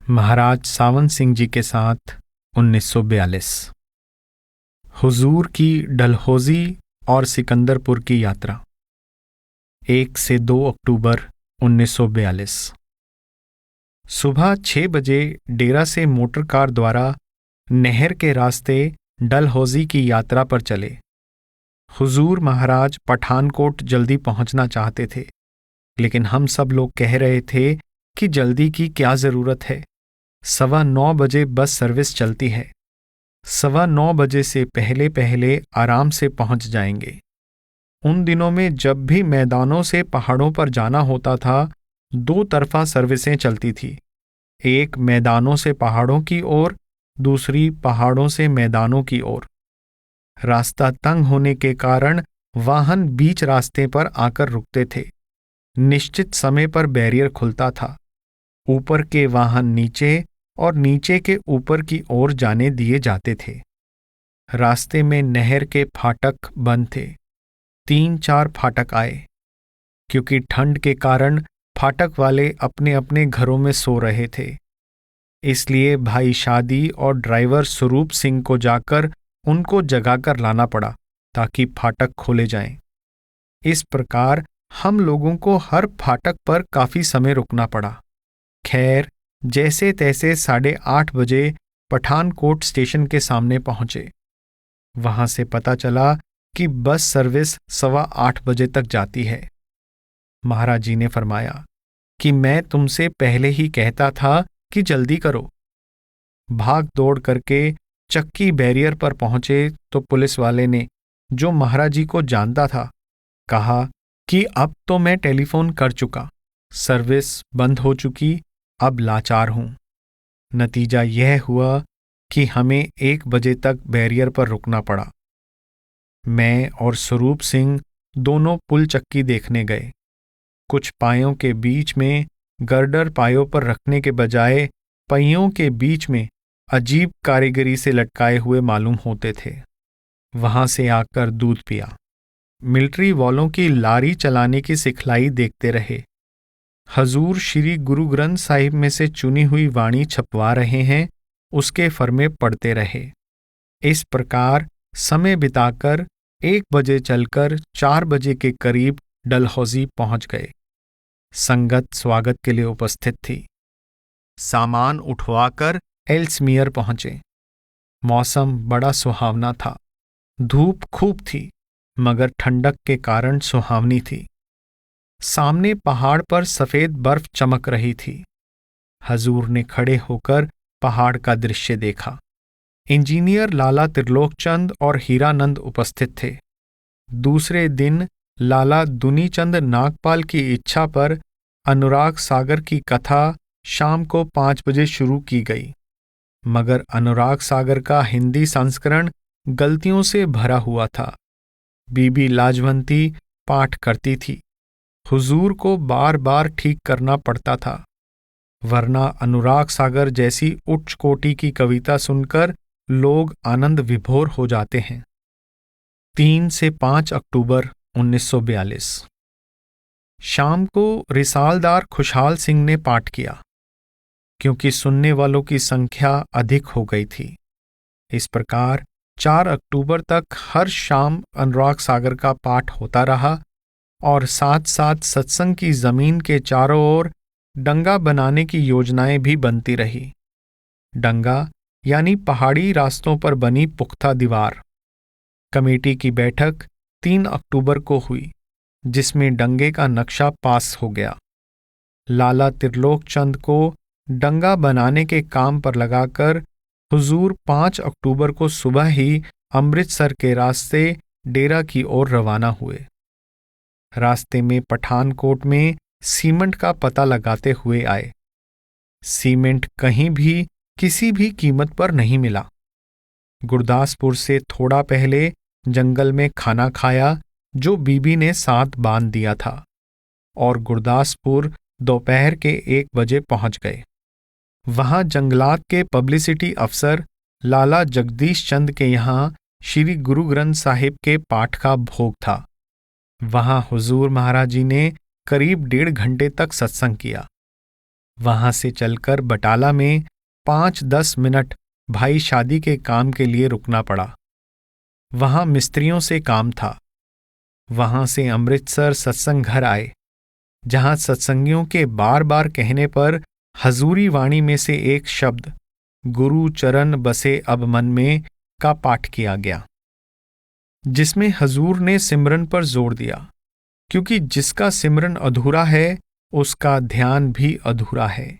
महाराज सावन सिंह जी के साथ 1942। हुजूर की डलहौजी और सिकंदरपुर की यात्रा 1 से 2 अक्टूबर 1942। सुबह 6 बजे डेरा से मोटर कार द्वारा नहर के रास्ते डलहौजी की यात्रा पर चले। हुजूर महाराज पठानकोट जल्दी पहुंचना चाहते थे, लेकिन हम सब लोग कह रहे थे कि जल्दी की क्या जरूरत है, 9:15 बजे बस सर्विस चलती है, 9:15 बजे से पहले पहले आराम से पहुंच जाएंगे। उन दिनों में जब भी मैदानों से पहाड़ों पर जाना होता था, 2 तरफा सर्विसें चलती थी, एक मैदानों से पहाड़ों की ओर, दूसरी पहाड़ों से मैदानों की ओर। रास्ता तंग होने के कारण वाहन बीच रास्ते पर आकर रुकते थे। निश्चित समय पर बैरियर खुलता था। ऊपर के वाहन नीचे और नीचे के ऊपर की ओर जाने दिए जाते थे। रास्ते में नहर के फाटक बंद थे। 3-4 फाटक आए। क्योंकि ठंड के कारण फाटक वाले अपने अपने घरों में सो रहे थे, इसलिए भाई शादी और ड्राइवर स्वरूप सिंह को जाकर उनको जगाकर लाना पड़ा ताकि फाटक खोले जाएं। इस प्रकार हम लोगों को हर फाटक पर काफी समय रुकना पड़ा। खैर, जैसे तैसे 8:30 बजे पठानकोट स्टेशन के सामने पहुंचे। वहां से पता चला कि बस सर्विस 8:15 बजे तक जाती है। महाराज जी ने फरमाया कि मैं तुमसे पहले ही कहता था कि जल्दी करो। भाग दौड़ करके चक्की बैरियर पर पहुंचे तो पुलिस वाले ने, जो महाराज जी को जानता था, कहा कि अब तो मैं टेलीफोन कर चुका, सर्विस बंद हो चुकी, अब लाचार हूं। नतीजा यह हुआ कि हमें 1 बजे तक बैरियर पर रुकना पड़ा। मैं और स्वरूप सिंह दोनों पुल चक्की देखने गए। कुछ पायों के बीच में गर्डर पायों पर रखने के बजाय पहियों के बीच में अजीब कारीगरी से लटकाए हुए मालूम होते थे। वहां से आकर दूध पिया। मिलिट्री वालों की लारी चलाने की सिखलाई देखते रहे। हजूर श्री गुरु ग्रंथ साहिब में से चुनी हुई वाणी छपवा रहे हैं, उसके फरमे पढ़ते रहे। इस प्रकार समय बिताकर 1 बजे चलकर 4 बजे के करीब डलहौजी पहुंच गए। संगत स्वागत के लिए उपस्थित थी। सामान उठवाकर एल्समियर पहुंचे। मौसम बड़ा सुहावना था। धूप खूब थी, मगर ठंडक के कारण सुहावनी थी। सामने पहाड़ पर सफेद बर्फ चमक रही थी। हजूर ने खड़े होकर पहाड़ का दृश्य देखा। इंजीनियर लाला त्रिलोकचंद और हीरानंद उपस्थित थे। दूसरे दिन लाला दुनीचंद नागपाल की इच्छा पर अनुराग सागर की कथा शाम को 5 बजे शुरू की गई, मगर अनुराग सागर का हिंदी संस्करण गलतियों से भरा हुआ था। बीबी लाजवंती पाठ करती थी। हुजूर को बार बार ठीक करना पड़ता था, वरना अनुराग सागर जैसी उच्च कोटि की कविता सुनकर लोग आनंद विभोर हो जाते हैं। 3 से 5 अक्टूबर 1942। शाम को रिसालदार खुशहाल सिंह ने पाठ किया, क्योंकि सुनने वालों की संख्या अधिक हो गई थी। इस प्रकार 4 अक्टूबर तक हर शाम अनुराग सागर का पाठ होता रहा और साथ साथ सत्संग की जमीन के चारों ओर डंगा बनाने की योजनाएं भी बनती रही। डंगा यानी पहाड़ी रास्तों पर बनी पुख्ता दीवार। कमेटी की बैठक 3 अक्टूबर को हुई, जिसमें डंगे का नक्शा पास हो गया। लाला त्रिलोकचंद को डंगा बनाने के काम पर लगाकर हुजूर 5 अक्टूबर को सुबह ही अमृतसर के रास्ते डेरा की ओर रवाना हुए। रास्ते में पठानकोट में सीमेंट का पता लगाते हुए आए। सीमेंट कहीं भी किसी भी कीमत पर नहीं मिला। गुरदासपुर से थोड़ा पहले जंगल में खाना खाया, जो बीबी ने साथ बांध दिया था, और गुरदासपुर दोपहर के 1 बजे पहुंच गए। वहां जंगलात के पब्लिसिटी अफसर लाला जगदीश चंद के यहां श्री गुरु ग्रंथ साहिब के पाठ का भोग था। वहां हुजूर महाराज जी ने करीब 1.5 घंटे तक सत्संग किया। वहां से चलकर बटाला में 5-10 मिनट भाई शादी के काम के लिए रुकना पड़ा। वहां मिस्त्रियों से काम था। वहां से अमृतसर सत्संग घर आए, जहां सत्संगियों के बार बार कहने पर हजूरी वाणी में से एक शब्द गुरु चरण बसे अब मन में का पाठ किया गया, जिसमें हजूर ने सिमरन पर जोर दिया, क्योंकि जिसका सिमरन अधूरा है उसका ध्यान भी अधूरा है,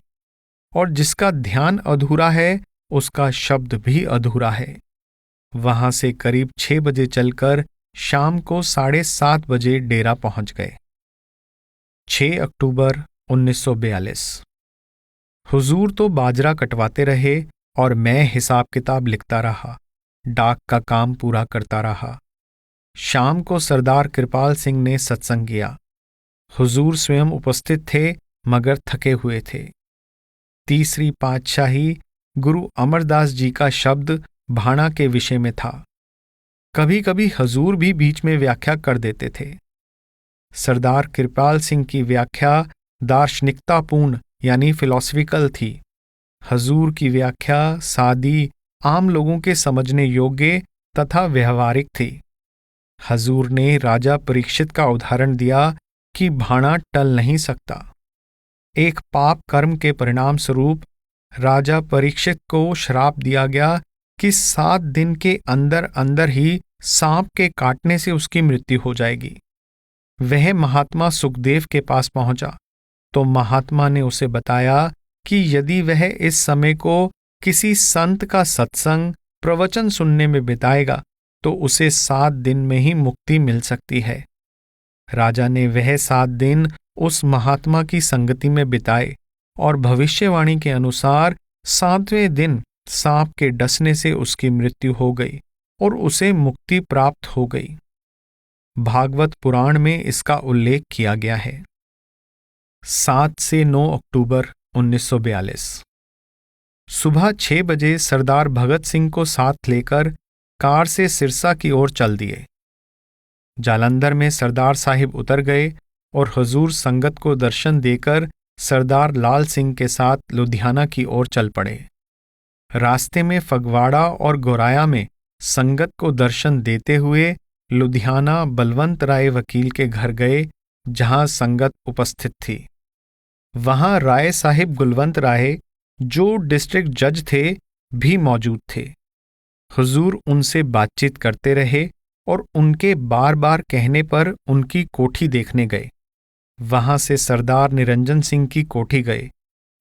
और जिसका ध्यान अधूरा है उसका शब्द भी अधूरा है। वहां से करीब 6 बजे चलकर शाम को 7:30 बजे डेरा पहुंच गए। 6 अक्टूबर 1942। हुजूर तो बाजरा कटवाते रहे और मैं हिसाब किताब लिखता रहा, डाक का काम पूरा करता रहा। शाम को सरदार कृपाल सिंह ने सत्संग किया। हुजूर स्वयं उपस्थित थे मगर थके हुए थे। तीसरी पातशाही गुरु अमरदास जी का शब्द भाणा के विषय में था। कभी कभी हजूर भी बीच में व्याख्या कर देते थे। सरदार कृपाल सिंह की व्याख्या दार्शनिकतापूर्ण यानी फिलॉसफिकल थी। हजूर की व्याख्या सादी, आम लोगों के समझने योग्य तथा व्यवहारिक थी। हजूर ने राजा परीक्षित का उदाहरण दिया कि भाणा टल नहीं सकता। एक पाप कर्म के परिणाम स्वरूप राजा परीक्षित को श्राप दिया गया कि 7 दिन के अंदर अंदर ही सांप के काटने से उसकी मृत्यु हो जाएगी। वह महात्मा सुखदेव के पास पहुंचा तो महात्मा ने उसे बताया कि यदि वह इस समय को किसी संत का सत्संग प्रवचन सुनने में बिताएगा तो उसे 7 दिन में ही मुक्ति मिल सकती है। राजा ने वह 7 दिन उस महात्मा की संगति में बिताए और भविष्यवाणी के अनुसार 7वें दिन सांप के डसने से उसकी मृत्यु हो गई और उसे मुक्ति प्राप्त हो गई। भागवत पुराण में इसका उल्लेख किया गया है। 7 से 9 अक्टूबर 1942। सुबह 6 बजे सरदार भगत सिंह को साथ लेकर कार से सिरसा की ओर चल दिए। जालंधर में सरदार साहिब उतर गए और हुजूर संगत को दर्शन देकर सरदार लाल सिंह के साथ लुधियाना की ओर चल पड़े। रास्ते में फगवाड़ा और गोराया में संगत को दर्शन देते हुए लुधियाना बलवंत राय वकील के घर गए, जहां संगत उपस्थित थी। वहां राय साहिब गुलवंत राय, जो डिस्ट्रिक्ट जज थे, भी मौजूद थे। हुजूर उनसे बातचीत करते रहे और उनके बार बार कहने पर उनकी कोठी देखने गए। वहां से सरदार निरंजन सिंह की कोठी गए,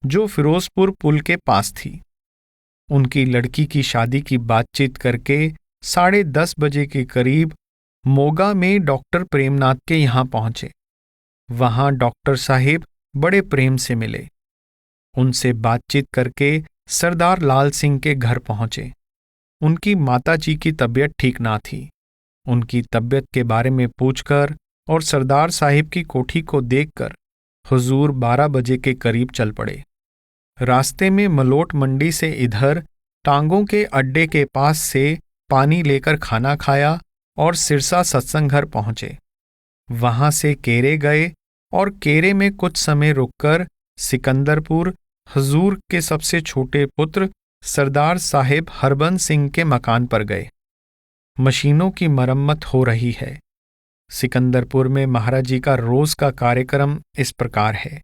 जो फिरोजपुर पुल के पास थी। उनकी लड़की की शादी की बातचीत करके 10:30 बजे के करीब मोगा में डॉक्टर प्रेमनाथ के यहां पहुंचे। वहां डॉक्टर साहिब बड़े प्रेम से मिले। उनसे बातचीत करके सरदार लाल सिंह के घर पहुंचे। उनकी माताजी की तबीयत ठीक ना थी। उनकी तबीयत के बारे में पूछकर और सरदार साहिब की कोठी को देखकर हुजूर 12 बजे के करीब चल पड़े। रास्ते में मलोट मंडी से इधर टांगों के अड्डे के पास से पानी लेकर खाना खाया और सिरसा सत्संग घर पहुंचे। वहां से केरे गए और केरे में कुछ समय रुककर सिकंदरपुर हुजूर के सबसे छोटे पुत्र सरदार साहिब हरबंस सिंह के मकान पर गए। मशीनों की मरम्मत हो रही है। सिकंदरपुर में महाराज जी का रोज का कार्यक्रम इस प्रकार है।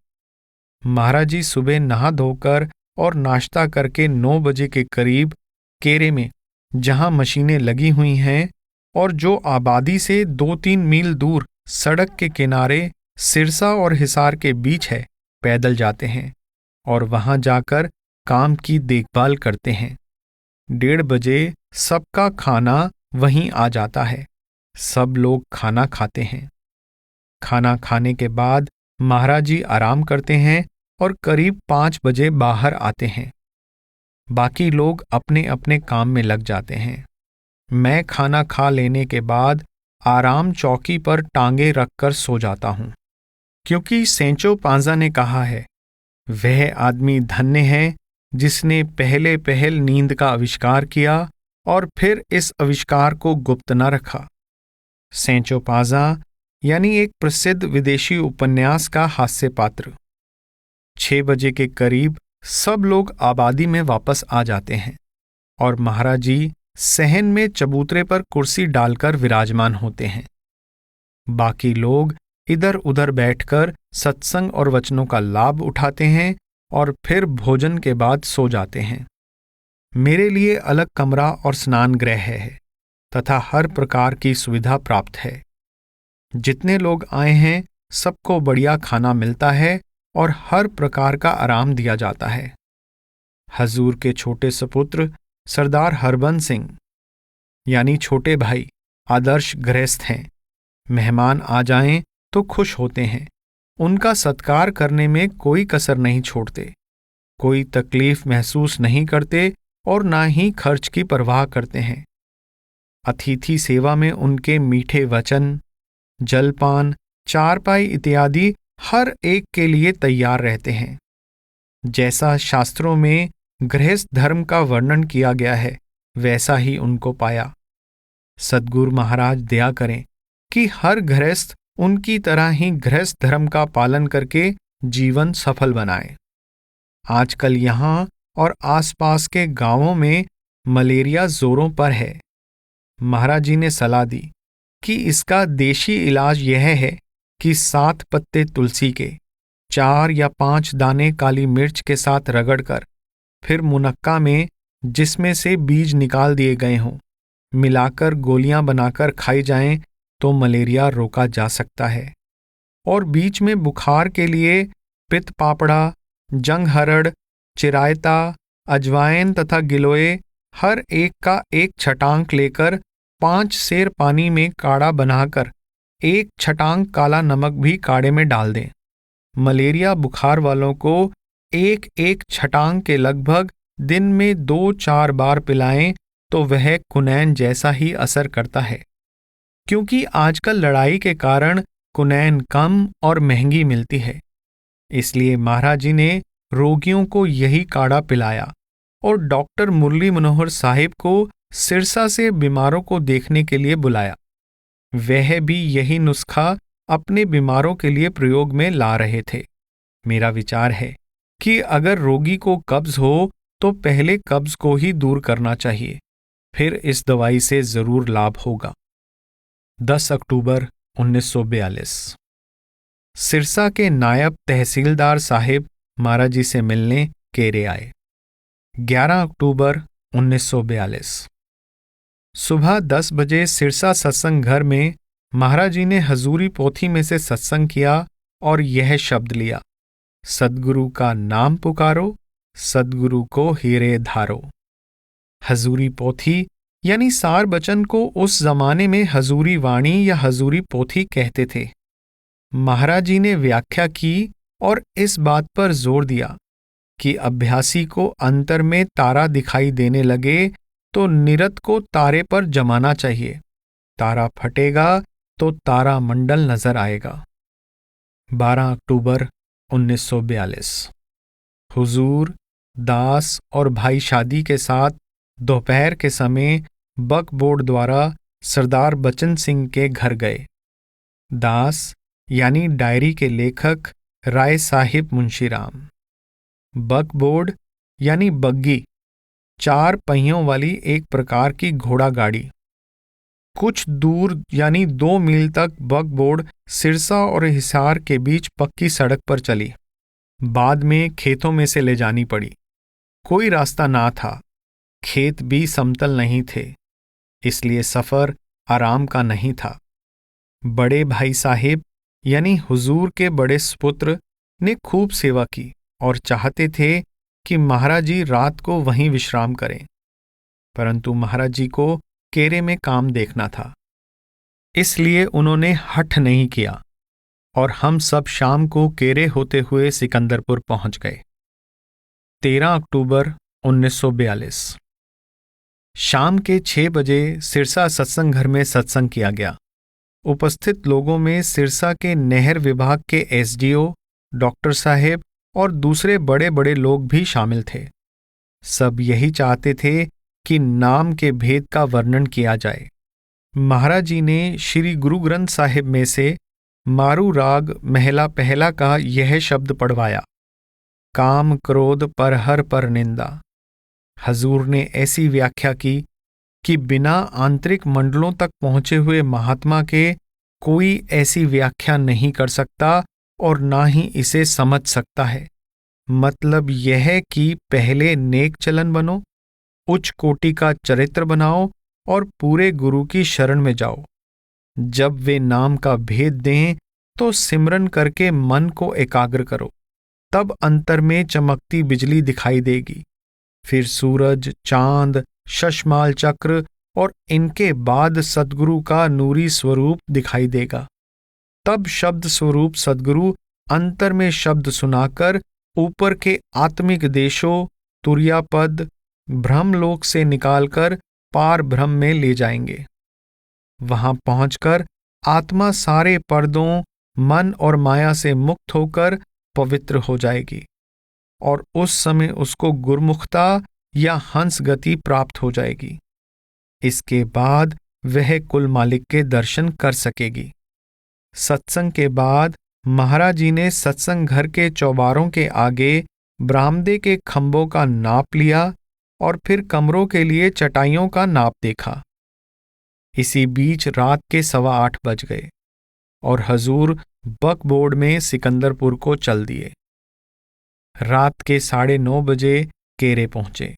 महाराज जी सुबह नहा धोकर और नाश्ता करके 9 बजे के करीब केरे में, जहां मशीनें लगी हुई हैं और जो आबादी से 2-3 मील दूर सड़क के किनारे सिरसा और हिसार के बीच है, पैदल जाते हैं और वहां जाकर काम की देखभाल करते हैं। 1:30 बजे सबका खाना वहीं आ जाता है। सब लोग खाना खाते हैं। खाना खाने के बाद महाराज जी आराम करते हैं और करीब 5 बजे बाहर आते हैं। बाकी लोग अपने अपने काम में लग जाते हैं। मैं खाना खा लेने के बाद आराम चौकी पर टांगे रखकर सो जाता हूं, क्योंकि सेंचो पांजा ने कहा है, वह आदमी धन्य है जिसने पहले पहल नींद का आविष्कार किया और फिर इस आविष्कार को गुप्त न रखा। सेंचो पांजा यानी एक प्रसिद्ध विदेशी उपन्यास का हास्य पात्र। 6 बजे के करीब सब लोग आबादी में वापस आ जाते हैं और महाराज जी सहन में चबूतरे पर कुर्सी डालकर विराजमान होते हैं। बाकी लोग इधर उधर बैठकर सत्संग और वचनों का लाभ उठाते हैं और फिर भोजन के बाद सो जाते हैं। मेरे लिए अलग कमरा और स्नान गृह है तथा हर प्रकार की सुविधा प्राप्त है। जितने लोग आए हैं सबको बढ़िया खाना मिलता है और हर प्रकार का आराम दिया जाता है। हजूर के छोटे सपुत्र सरदार हरबंस सिंह यानी छोटे भाई आदर्श गृहस्थ हैं। मेहमान आ जाएं तो खुश होते हैं, उनका सत्कार करने में कोई कसर नहीं छोड़ते, कोई तकलीफ महसूस नहीं करते और ना ही खर्च की परवाह करते हैं। अतिथि सेवा में उनके मीठे वचन, जलपान, चारपाई इत्यादि हर एक के लिए तैयार रहते हैं। जैसा शास्त्रों में गृहस्थ धर्म का वर्णन किया गया है वैसा ही उनको पाया। सद्गुरु महाराज दया करें कि हर गृहस्थ उनकी तरह ही गृहस्थ धर्म का पालन करके जीवन सफल बनाए। आजकल यहाँ और आसपास के गांवों में मलेरिया जोरों पर है। महाराज जी ने सलाह दी कि इसका देशी इलाज यह है कि 7 पत्ते तुलसी के, 4 या 5 दाने काली मिर्च के साथ रगड़कर फिर मुनक्का में जिसमें से बीज निकाल दिए गए हों मिलाकर गोलियां बनाकर खाई जाएं तो मलेरिया रोका जा सकता है। और बीच में बुखार के लिए पित्त पापड़ा, जंगहरड़, चिरायता, अजवाइन तथा गिलोय हर एक का 1 छटांक लेकर 5 सेर पानी में काढ़ा बनाकर 1 छटांक काला नमक भी काढ़े में डाल दें। मलेरिया बुखार वालों को 1-1 छटांक के लगभग दिन में 2-4 बार पिलाएं तो वह कुनैन जैसा ही असर करता है। क्योंकि आजकल लड़ाई के कारण कुनैन कम और महंगी मिलती है, इसलिए महाराज जी ने रोगियों को यही काढ़ा पिलाया और डॉक्टर मुरली मनोहर साहिब को सिरसा से बीमारों को देखने के लिए बुलाया। वह भी यही नुस्खा अपने बीमारों के लिए प्रयोग में ला रहे थे। मेरा विचार है कि अगर रोगी को कब्ज हो तो पहले कब्ज को ही दूर करना चाहिए, फिर इस दवाई से जरूर लाभ होगा। 10 अक्टूबर 1942 सिरसा के नायब तहसीलदार साहिब महाराज जी से मिलने केरे आए। 11 अक्टूबर 1942 सुबह 10 बजे सिरसा सत्संग घर में महाराज जी ने हजूरी पोथी में से सत्संग किया और यह शब्द लिया, सद्गुरु का नाम पुकारो, सद्गुरु को हीरे धारो। हजूरी पोथी यानी सार बचन को उस जमाने में हजूरी वाणी या हजूरी पोथी कहते थे। महाराज जी ने व्याख्या की और इस बात पर जोर दिया कि अभ्यासी को अंतर में तारा दिखाई देने लगे तो निरत को तारे पर जमाना चाहिए। तारा फटेगा तो तारा मंडल नजर आएगा। 12 अक्टूबर 1942 हुजूर, दास और भाई शादी के साथ दोपहर के समय बक बोर्ड द्वारा सरदार बचन सिंह के घर गए। दास यानी डायरी के लेखक राय साहिब मुंशीराम। बक बोर्ड यानी बग्गी, 4 पहियों वाली एक प्रकार की घोड़ा गाड़ी। कुछ दूर यानी 2 मील तक बक बोर्ड सिरसा और हिसार के बीच पक्की सड़क पर चली। बाद में खेतों में से ले जानी पड़ी। कोई रास्ता ना था, खेत भी समतल नहीं थे, इसलिए सफर आराम का नहीं था। बड़े भाई साहिब यानी हुजूर के बड़े सुपुत्र ने खूब सेवा की और चाहते थे कि महाराज जी रात को वहीं विश्राम करें, परंतु महाराज जी को केरे में काम देखना था, इसलिए उन्होंने हठ नहीं किया और हम सब शाम को केरे होते हुए सिकंदरपुर पहुंच गए। 13 अक्टूबर 1942 शाम के 6 बजे सिरसा सत्संग घर में सत्संग किया गया। उपस्थित लोगों में सिरसा के नहर विभाग के एसडीओ, डॉक्टर साहेब और दूसरे बड़े बड़े लोग भी शामिल थे। सब यही चाहते थे कि नाम के भेद का वर्णन किया जाए। महाराज जी ने श्री गुरु ग्रंथ साहिब में से मारू राग महला पहला का यह शब्द पढ़वाया, काम क्रोध पर हर पर निंदा। हजूर ने ऐसी व्याख्या की कि बिना आंतरिक मंडलों तक पहुंचे हुए महात्मा के कोई ऐसी व्याख्या नहीं कर सकता और ना ही इसे समझ सकता है। मतलब यह है कि पहले नेक चलन बनो, उच्च कोटि का चरित्र बनाओ और पूरे गुरु की शरण में जाओ। जब वे नाम का भेद दें तो सिमरन करके मन को एकाग्र करो, तब अंतर में चमकती बिजली दिखाई देगी। फिर सूरज, चांद, शशमाल चक्र और इनके बाद सद्गुरु का नूरी स्वरूप दिखाई देगा। तब शब्द स्वरूप सद्गुरु अंतर में शब्द सुनाकर ऊपर के आत्मिक देशों, तुर्यापद, ब्रह्मलोक से निकालकर पार ब्रह्म में ले जाएंगे। वहां पहुंचकर आत्मा सारे पर्दों, मन और माया से मुक्त होकर पवित्र हो जाएगी और उस समय उसको गुरमुखता या हंस गति प्राप्त हो जाएगी। इसके बाद वह कुल मालिक के दर्शन कर सकेगी। सत्संग के बाद महाराज जी ने सत्संग घर के चौबारों के आगे बरामदे के खंभों का नाप लिया और फिर कमरों के लिए चटाइयों का नाप देखा। इसी बीच रात के 8:15 बज गए और हजूर बकबोर्ड में सिकंदरपुर को चल दिए। रात के 9:30 बजे केरे पहुंचे।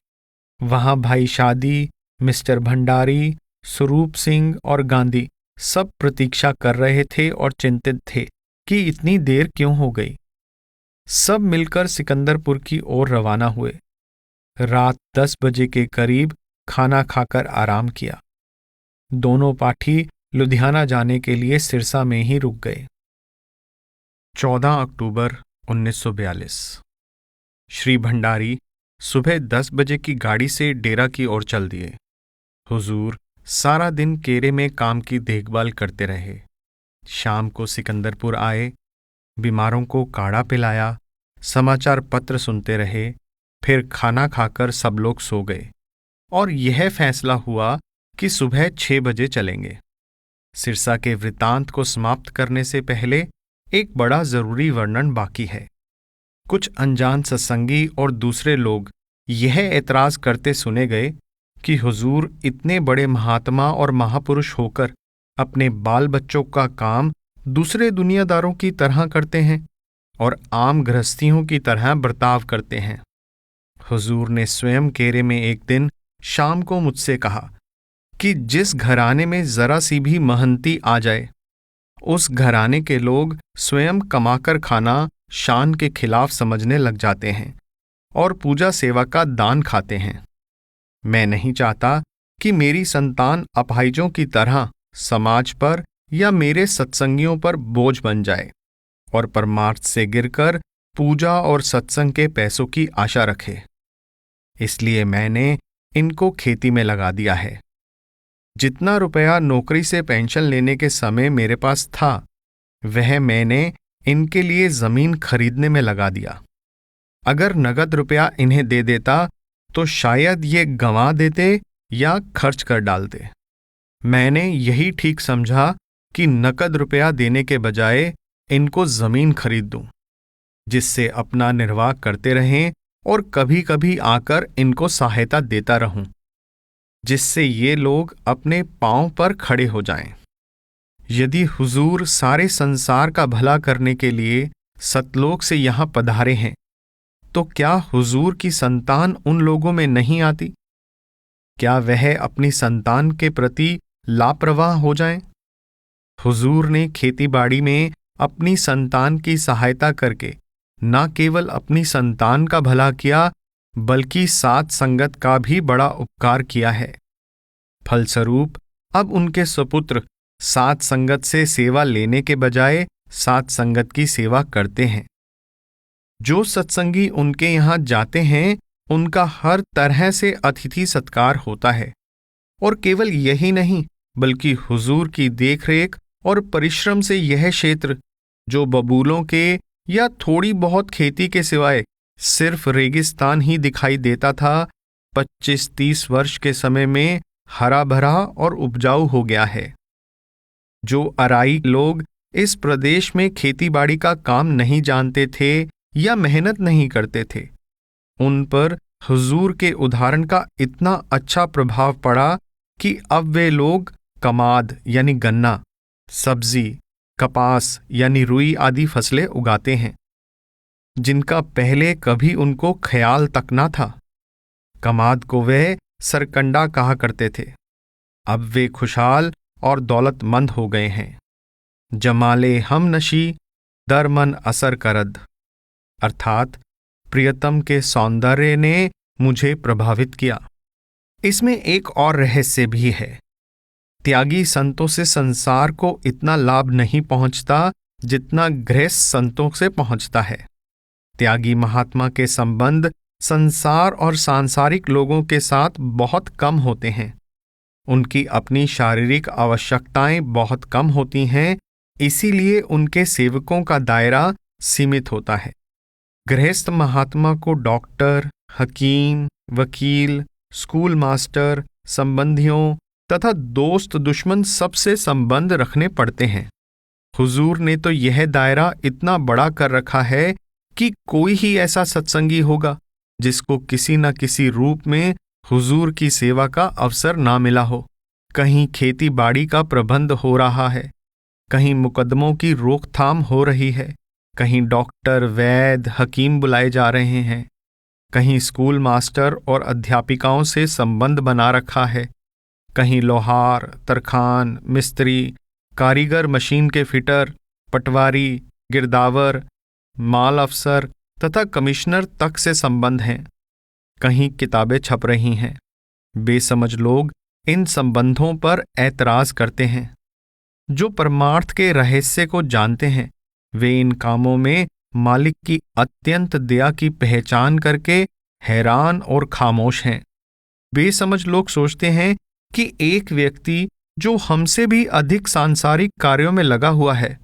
वहां भाई शादी, मिस्टर भंडारी, स्वरूप सिंह और गांधी सब प्रतीक्षा कर रहे थे और चिंतित थे कि इतनी देर क्यों हो गई। सब मिलकर सिकंदरपुर की ओर रवाना हुए। रात 10 बजे के करीब खाना खाकर आराम किया। दोनों पाठी लुधियाना जाने के लिए सिरसा में ही रुक गए। 14 अक्टूबर 1942। श्री भंडारी सुबह 10 बजे की गाड़ी से डेरा की ओर चल दिए। हुजूर सारा दिन केरे में काम की देखभाल करते रहे। शाम को सिकंदरपुर आए, बीमारों को काढ़ा पिलाया, समाचार पत्र सुनते रहे, फिर खाना खाकर सब लोग सो गए और यह फैसला हुआ कि सुबह 6 बजे चलेंगे। सिरसा के वृत्तांत को समाप्त करने से पहले एक बड़ा जरूरी वर्णन बाकी है। कुछ अनजान सत्संगी और दूसरे लोग यह एतराज करते सुने गए कि हुजूर इतने बड़े महात्मा और महापुरुष होकर अपने बाल बच्चों का काम दूसरे दुनियादारों की तरह करते हैं और आम गृहस्थियों की तरह बर्ताव करते हैं। हुजूर ने स्वयं केरे में एक दिन शाम को मुझसे कहा कि जिस घराने में जरा सी भी महंती आ जाए, उस घराने के लोग स्वयं कमाकर खाना शान के खिलाफ समझने लग जाते हैं और पूजा सेवा का दान खाते हैं। मैं नहीं चाहता कि मेरी संतान अपाहिजों की तरह समाज पर या मेरे सत्संगियों पर बोझ बन जाए और परमार्थ से गिरकर पूजा और सत्संग के पैसों की आशा रखे। इसलिए मैंने इनको खेती में लगा दिया है। जितना रुपया नौकरी से पेंशन लेने के समय मेरे पास था, वह मैंने इनके लिए जमीन खरीदने में लगा दिया। अगर नगद रुपया इन्हें दे देता तो शायद ये गंवा देते या खर्च कर डालते। मैंने यही ठीक समझा कि नकद रुपया देने के बजाय इनको जमीन खरीद दूं, जिससे अपना निर्वाह करते रहें और कभी कभी आकर इनको सहायता देता रहूं, जिससे ये लोग अपने पांव पर खड़े हो जाएं। यदि हुजूर सारे संसार का भला करने के लिए सतलोक से यहां पधारे हैं, तो क्या हुजूर की संतान उन लोगों में नहीं आती? क्या वह अपनी संतान के प्रति लापरवाह हो जाएं? हुजूर ने खेतीबाड़ी में अपनी संतान की सहायता करके न केवल अपनी संतान का भला किया, बल्कि सात संगत का भी बड़ा उपकार किया है। फलस्वरूप अब उनके सुपुत्र सात संगत से सेवा लेने के बजाय सात संगत की सेवा करते हैं। जो सत्संगी उनके यहां जाते हैं, उनका हर तरह से अतिथि सत्कार होता है और केवल यही नहीं, बल्कि हुजूर की देखरेख और परिश्रम से यह क्षेत्र, जो बबूलों के या थोड़ी बहुत खेती के सिवाय सिर्फ रेगिस्तान ही दिखाई देता था, 25-30 वर्ष के समय में हरा भरा और उपजाऊ हो गया है। जो अराई लोग इस प्रदेश में खेतीबाड़ी का काम नहीं जानते थे या मेहनत नहीं करते थे। उन पर हुजूर के उदाहरण का इतना अच्छा प्रभाव पड़ा कि अब वे लोग कमाद यानी गन्ना, सब्जी, कपास यानी रुई आदि फसलें उगाते हैं, जिनका पहले कभी उनको ख्याल तक न था। कमाद को वे सरकंडा कहा करते थे, अब वे खुशहाल और दौलतमंद हो गए हैं। जमाले हम नशी दर मन असर करद, अर्थात प्रियतम के सौंदर्य ने मुझे प्रभावित किया। इसमें एक और रहस्य भी है। त्यागी संतों से संसार को इतना लाभ नहीं पहुंचता जितना गृहस्थ संतों से पहुंचता है। त्यागी महात्मा के संबंध संसार और सांसारिक लोगों के साथ बहुत कम होते हैं। उनकी अपनी शारीरिक आवश्यकताएं बहुत कम होती हैं, इसीलिए उनके सेवकों का दायरा सीमित होता है। गृहस्थ महात्मा को डॉक्टर, हकीम, वकील, स्कूल मास्टर, संबंधियों तथा दोस्त दुश्मन सबसे संबंध रखने पड़ते हैं। हुजूर ने तो यह दायरा इतना बड़ा कर रखा है कि कोई ही ऐसा सत्संगी होगा जिसको किसी न किसी रूप में हुजूर की सेवा का अवसर ना मिला हो। कहीं खेती बाड़ी का प्रबंध हो रहा है, कहीं मुकदमों की रोकथाम हो रही है, कहीं डॉक्टर, वैद्य, हकीम बुलाए जा रहे हैं, कहीं स्कूल मास्टर और अध्यापिकाओं से संबंध बना रखा है, कहीं लोहार, तरखान, मिस्त्री, कारीगर, मशीन के फिटर, पटवारी, गिरदावर, माल अफसर तथा कमिश्नर तक से संबंध हैं। कहीं किताबें छप रही हैं। बेसमझ लोग इन संबंधों पर ऐतराज करते हैं। जो परमार्थ के रहस्य को जानते हैं, वे इन कामों में मालिक की अत्यंत दया की पहचान करके हैरान और खामोश हैं। बेसमझ लोग सोचते हैं कि एक व्यक्ति जो हमसे भी अधिक सांसारिक कार्यों में लगा हुआ है,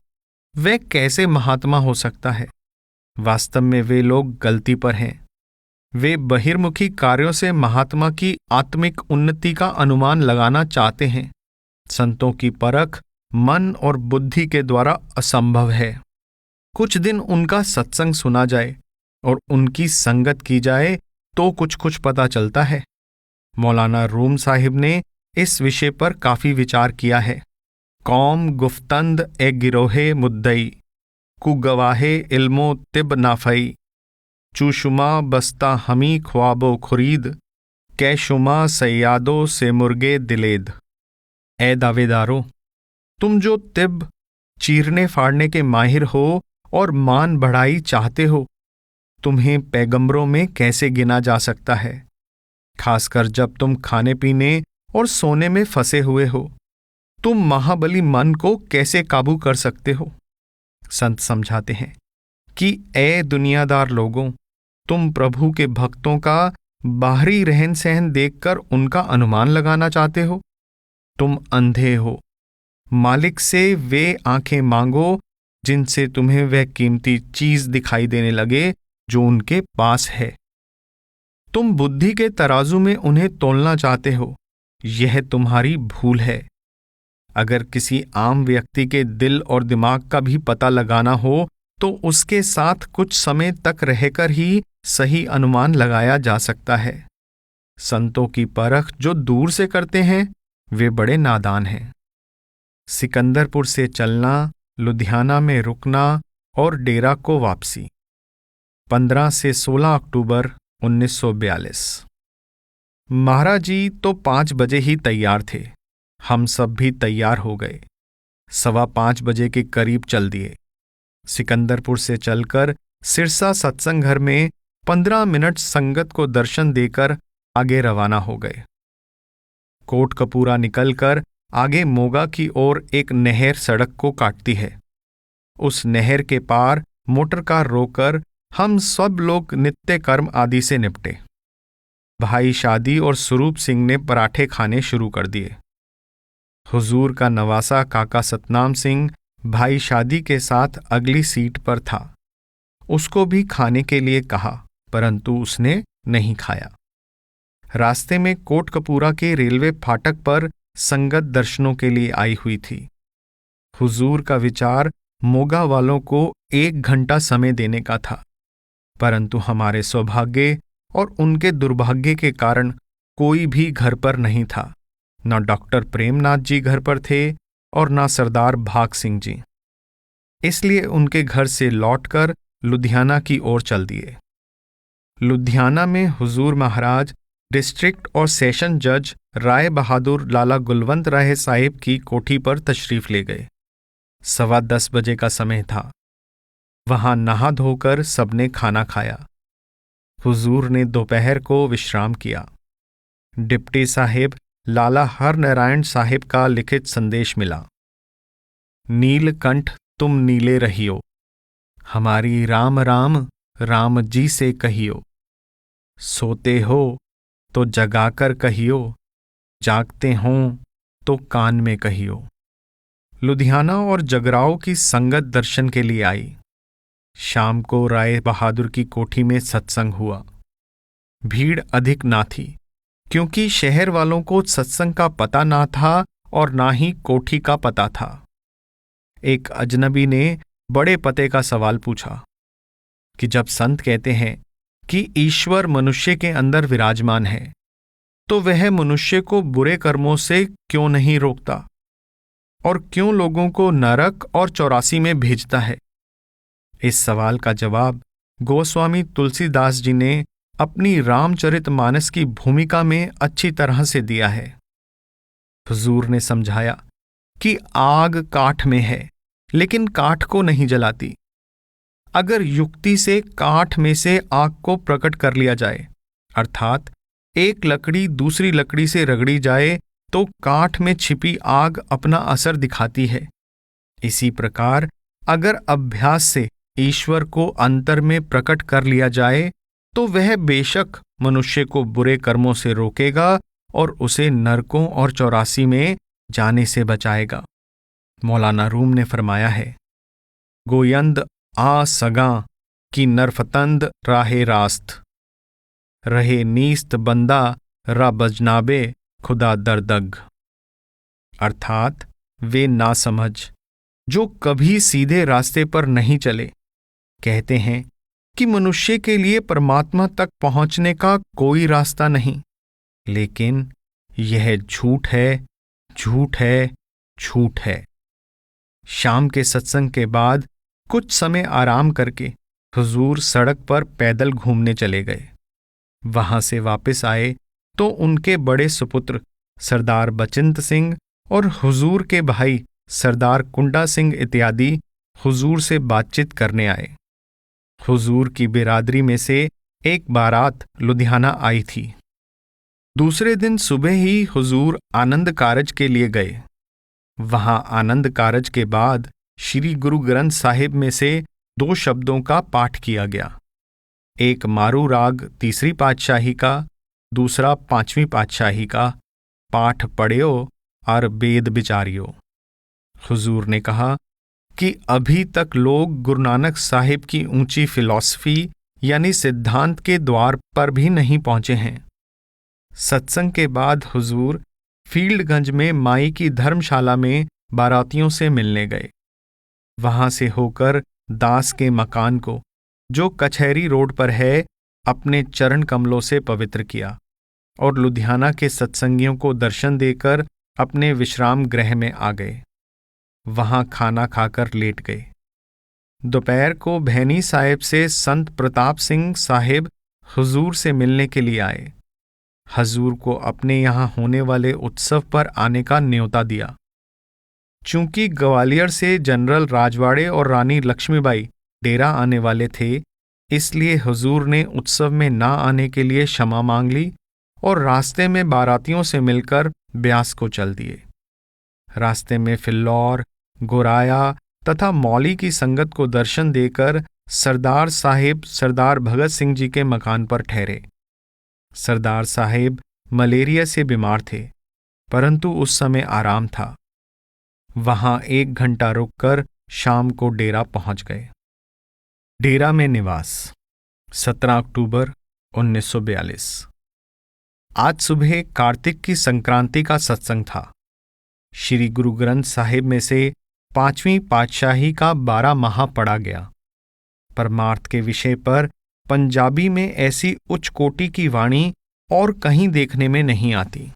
वह कैसे महात्मा हो सकता है। वास्तव में वे लोग गलती पर हैं। वे बहिर्मुखी कार्यों से महात्मा की आत्मिक उन्नति का अनुमान लगाना चाहते हैं। संतों की परख मन और बुद्धि के द्वारा असंभव है। कुछ दिन उनका सत्संग सुना जाए और उनकी संगत की जाए तो कुछ कुछ पता चलता है। मौलाना रूम साहिब ने इस विषय पर काफी विचार किया है। कौम गुफ्तंद ए गिरोहे मुद्दई, कुगवाहे इल्मो तिब नाफई, चूशुमा बस्ता हमी ख्वाबो खुरीद, कैशुमा सयादो से मुर्गे दिलेद। ए दावेदारो, तुम जो तिब चीरने फाड़ने के माहिर हो और मान बढ़ाई चाहते हो, तुम्हें पैगंबरों में कैसे गिना जा सकता है, खासकर जब तुम खाने पीने और सोने में फंसे हुए हो। तुम महाबली मन को कैसे काबू कर सकते हो। संत समझाते हैं कि ए दुनियादार लोगों, तुम प्रभु के भक्तों का बाहरी रहन सहन देखकर उनका अनुमान लगाना चाहते हो। तुम अंधे हो। मालिक से वे आंखें मांगो जिनसे तुम्हें वह कीमती चीज दिखाई देने लगे जो उनके पास है। तुम बुद्धि के तराजू में उन्हें तोलना चाहते हो। यह तुम्हारी भूल है। अगर किसी आम व्यक्ति के दिल और दिमाग का भी पता लगाना हो तो उसके साथ कुछ समय तक रहकर ही सही अनुमान लगाया जा सकता है। संतों की परख जो दूर से करते हैं वे बड़े नादान हैं। सिकंदरपुर से चलना, लुधियाना में रुकना और डेरा को वापसी। 15 से 16 अक्टूबर 1942। महाराज जी तो 5 बजे ही तैयार थे। हम सब भी तैयार हो गए। 5:15 बजे के करीब चल दिए। सिकंदरपुर से चलकर सिरसा सत्संग घर में 15 मिनट संगत को दर्शन देकर आगे रवाना हो गए। कोटकपूरा निकलकर आगे मोगा की ओर एक नहर सड़क को काटती है। उस नहर के पार मोटर कार रोककर हम सब लोग नित्य कर्म आदि से निपटे। भाई शादी और स्वरूप सिंह ने पराठे खाने शुरू कर दिए। हुजूर का नवासा काका सतनाम सिंह भाई शादी के साथ अगली सीट पर था। उसको भी खाने के लिए कहा, परंतु उसने नहीं खाया। रास्ते में कोटकपूरा के रेलवे फाटक पर संगत दर्शनों के लिए आई हुई थी। हुजूर का विचार मोगा वालों को 1 घंटा समय देने का था। परंतु हमारे सौभाग्य और उनके दुर्भाग्य के कारण कोई भी घर पर नहीं था। न डॉक्टर प्रेमनाथ जी घर पर थे और न सरदार भाग सिंह जी। इसलिए उनके घर से लौटकर लुधियाना की ओर चल दिए। लुधियाना में हुजूर महाराज डिस्ट्रिक्ट और सेशन जज राय बहादुर लाला गुलवंत राय साहिब की कोठी पर तशरीफ ले गए। 10:15 बजे का समय था। वहां नहा धोकर सबने खाना खाया। हुजूर ने दोपहर को विश्राम किया। डिप्टी साहिब लाला हरनारायण साहिब का लिखित संदेश मिला। नीलकंठ तुम नीले रहियो, हमारी राम राम राम जी से कहियो। सोते हो तो जगाकर कहियो, जागते हों तो कान में कहियो। लुधियाना और जगराओं की संगत दर्शन के लिए आई। शाम को राय बहादुर की कोठी में सत्संग हुआ। भीड़ अधिक ना थी, क्योंकि शहर वालों को सत्संग का पता ना था और ना ही कोठी का पता था। एक अजनबी ने बड़े पते का सवाल पूछा कि जब संत कहते हैं कि ईश्वर मनुष्य के अंदर विराजमान है, तो वह मनुष्य को बुरे कर्मों से क्यों नहीं रोकता और क्यों लोगों को नरक और 84 में भेजता है? इस सवाल का जवाब गोस्वामी तुलसीदास जी ने अपनी रामचरितमानस की भूमिका में अच्छी तरह से दिया है। हुजूर ने समझाया कि आग काठ में है, लेकिन काठ को नहीं जलाती। अगर युक्ति से काठ में से आग को प्रकट कर लिया जाए, अर्थात एक लकड़ी दूसरी लकड़ी से रगड़ी जाए, तो काठ में छिपी आग अपना असर दिखाती है। इसी प्रकार अगर अभ्यास से ईश्वर को अंतर में प्रकट कर लिया जाए, तो वह बेशक मनुष्य को बुरे कर्मों से रोकेगा और उसे नरकों और 84 में जाने से बचाएगा। मौलाना रूम ने फरमाया है, गोयंद आ सगा कि नरफतंद राहे रास्त, रहे नीस्त बंदा रा बजनाबे खुदा दर्दग। अर्थात वे नासमझ जो कभी सीधे रास्ते पर नहीं चले कहते हैं कि मनुष्य के लिए परमात्मा तक पहुंचने का कोई रास्ता नहीं, लेकिन यह झूठ है, झूठ है, झूठ है। शाम के सत्संग के बाद कुछ समय आराम करके हुजूर सड़क पर पैदल घूमने चले गए। वहां से वापस आए तो उनके बड़े सुपुत्र सरदार बचिंत सिंह और हुजूर के भाई सरदार कुंडा सिंह इत्यादि हुजूर से बातचीत करने आए। हुजूर की बिरादरी में से एक बारात लुधियाना आई थी। दूसरे दिन सुबह ही हुजूर आनंद कारज के लिए गए। वहां आनंद कारज के बाद श्री गुरु ग्रंथ साहिब में से 2 शब्दों का पाठ किया गया। एक मारू राग 3री पातशाही का, दूसरा 5वीं पातशाही का। पाठ पढ़ियो और वेद विचारियो। हुजूर ने कहा कि अभी तक लोग गुरु नानक साहिब की ऊंची फिलॉसफी यानी सिद्धांत के द्वार पर भी नहीं पहुंचे हैं। सत्संग के बाद हुजूर फील्डगंज में माई की धर्मशाला में बारातियों से मिलने गए। वहां से होकर दास के मकान को, जो कचहरी रोड पर है, अपने चरण कमलों से पवित्र किया और लुधियाना के सत्संगियों को दर्शन देकर अपने विश्राम गृह में आ गए। वहां खाना खाकर लेट गए। दोपहर को भैनी साहिब से संत प्रताप सिंह साहिब हुजूर से मिलने के लिए आए। हुजूर को अपने यहाँ होने वाले उत्सव पर आने का न्योता दिया। चूंकि ग्वालियर से जनरल राजवाड़े और रानी लक्ष्मीबाई डेरा आने वाले थे, इसलिए हुजूर ने उत्सव में ना आने के लिए क्षमा मांग ली और रास्ते में बारातियों से मिलकर ब्यास को चल दिए। रास्ते में फिल्लौर, गोराया तथा मौली की संगत को दर्शन देकर सरदार साहिब सरदार भगत सिंह जी के मकान पर ठहरे। सरदार साहिब मलेरिया से बीमार थे, परंतु उस समय आराम था। वहां 1 घंटा रुककर शाम को डेरा पहुंच गए। डेरा में निवास 17 अक्टूबर 1942। आज सुबह कार्तिक की संक्रांति का सत्संग था। श्री गुरु ग्रंथ साहिब में से 5वीं पातशाही का 12 माह पढ़ा गया। परमार्थ के विषय पर पंजाबी में ऐसी उच्च कोटि की वाणी और कहीं देखने में नहीं आती।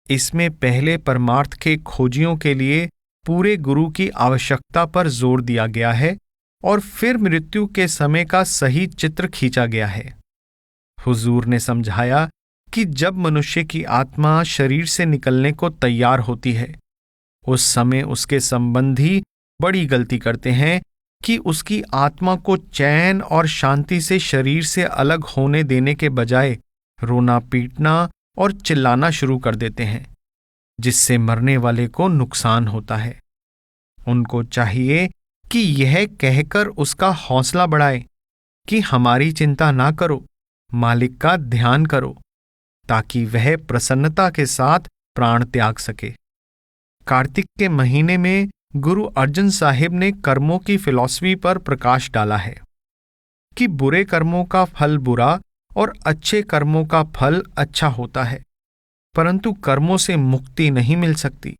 इसमें पहले परमार्थ के खोजियों के लिए पूरे गुरु की आवश्यकता पर जोर दिया गया है और फिर मृत्यु के समय का सही चित्र खींचा गया है। हुजूर ने समझाया कि जब मनुष्य की आत्मा शरीर से निकलने को तैयार होती है, उस समय उसके संबंधी बड़ी गलती करते हैं कि उसकी आत्मा को चैन और शांति से शरीर से अलग होने देने के बजाय रोना पीटना और चिल्लाना शुरू कर देते हैं, जिससे मरने वाले को नुकसान होता है। उनको चाहिए कि यह कहकर उसका हौसला बढ़ाए कि हमारी चिंता ना करो, मालिक का ध्यान करो, ताकि वह प्रसन्नता के साथ प्राण त्याग सके। कार्तिक के महीने में गुरु अर्जन साहिब ने कर्मों की फिलॉसफी पर प्रकाश डाला है कि बुरे कर्मों का फल बुरा और अच्छे कर्मों का फल अच्छा होता है, परंतु कर्मों से मुक्ति नहीं मिल सकती।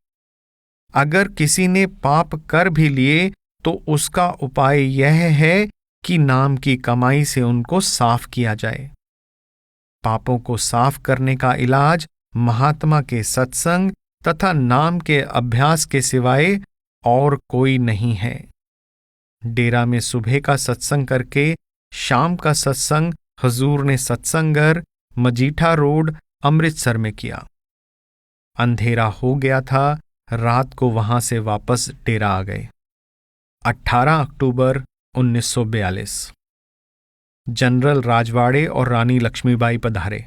अगर किसी ने पाप कर भी लिए तो उसका उपाय यह है कि नाम की कमाई से उनको साफ किया जाए। पापों को साफ करने का इलाज महात्मा के सत्संग तथा नाम के अभ्यास के सिवाय और कोई नहीं है। डेरा में सुबह का सत्संग करके शाम का सत्संग हजूर ने सत्संगर मजीठा रोड अमृतसर में किया। अंधेरा हो गया था, रात को वहां से वापस डेरा आ गए। 18 अक्टूबर 1942 जनरल राजवाड़े और रानी लक्ष्मीबाई पधारे।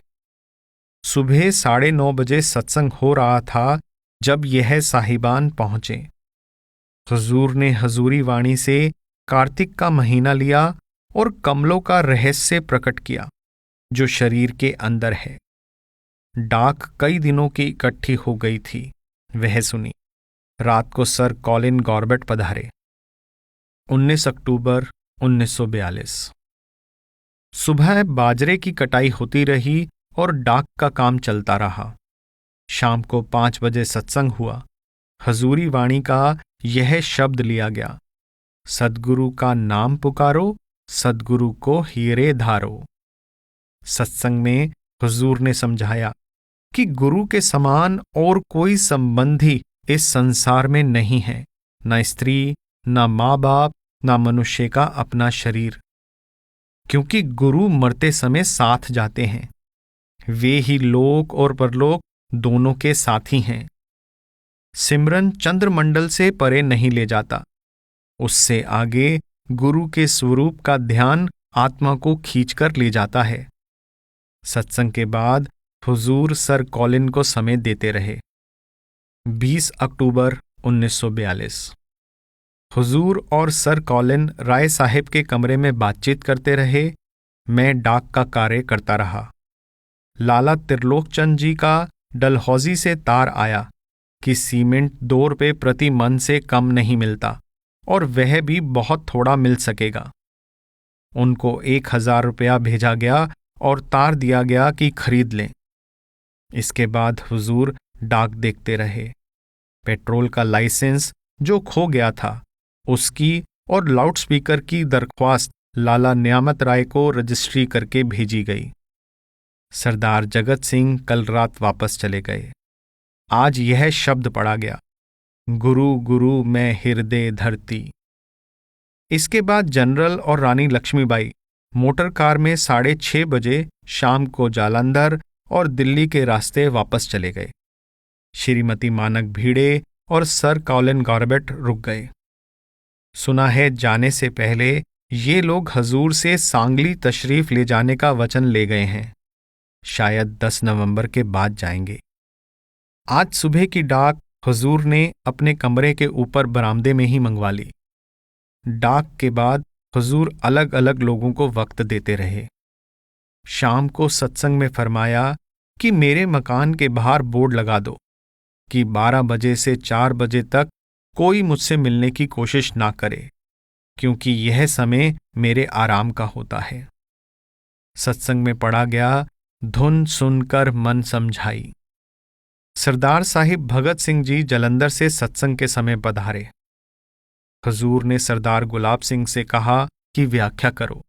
सुबह 9:30 बजे सत्संग हो रहा था जब यह साहिबान पहुंचे। हुजूर ने हजूरी वाणी से कार्तिक का महीना लिया और कमलों का रहस्य प्रकट किया जो शरीर के अंदर है। डाक कई दिनों की इकट्ठी हो गई थी, वह सुनी। रात को सर कॉलिन गॉर्बेट पधारे। 19 अक्टूबर 1942 सुबह बाजरे की कटाई होती रही और डाक का काम चलता रहा। शाम को 5 बजे सत्संग हुआ। हजूरी वाणी का यह शब्द लिया गया, सद्गुरु का नाम पुकारो, सद्गुरु को हीरे धारो। सत्संग में हुजूर ने समझाया कि गुरु के समान और कोई संबंधी इस संसार में नहीं है, न स्त्री, न माँ बाप, न मनुष्य का अपना शरीर, क्योंकि गुरु मरते समय साथ जाते हैं। वे ही लोक और परलोक दोनों के साथी हैं। सिमरन चंद्रमंडल से परे नहीं ले जाता, उससे आगे गुरु के स्वरूप का ध्यान आत्मा को खींचकर ले जाता है। सत्संग के बाद हुजूर सर कॉलिन को समय देते रहे। 20 अक्टूबर 1942 हुजूर और सर कॉलिन राय साहिब के कमरे में बातचीत करते रहे। मैं डाक का कार्य करता रहा। लाला त्रिलोकचंद जी का डलहौजी से तार आया कि सीमेंट 2 रुपये प्रति मन से कम नहीं मिलता और वह भी बहुत थोड़ा मिल सकेगा। उनको 1000 रुपया भेजा गया और तार दिया गया कि खरीद लें। इसके बाद हुजूर डाक देखते रहे। पेट्रोल का लाइसेंस जो खो गया था उसकी और लाउडस्पीकर की दरख्वास्त लाला न्यामत राय को रजिस्ट्री करके भेजी गई। सरदार जगत सिंह कल रात वापस चले गए। आज यह शब्द पढ़ा गया, गुरु गुरु मैं हृदय धरती। इसके बाद जनरल और रानी लक्ष्मीबाई मोटर कार में 6:30 बजे शाम को जालंधर और दिल्ली के रास्ते वापस चले गए। श्रीमती मानक भीड़े और सर कॉलिन गॉर्बेट रुक गए। सुना है जाने से पहले ये लोग हजूर से सांगली तशरीफ ले जाने का वचन ले गए हैं। शायद 10 नवंबर के बाद जाएंगे। आज सुबह की डाक हुजूर ने अपने कमरे के ऊपर बरामदे में ही मंगवा ली। डाक के बाद हुजूर अलग अलग लोगों को वक्त देते रहे। शाम को सत्संग में फरमाया कि मेरे मकान के बाहर बोर्ड लगा दो कि 12 बजे से 4 बजे तक कोई मुझसे मिलने की कोशिश ना करे, क्योंकि यह समय मेरे आराम का होता है। सत्संग में पढ़ा गया, धुन सुनकर मन समझाई। सरदार साहिब भगत सिंह जी जलंधर से सत्संग के समय पधारे। हुजूर ने सरदार गुलाब सिंह से कहा कि व्याख्या करो।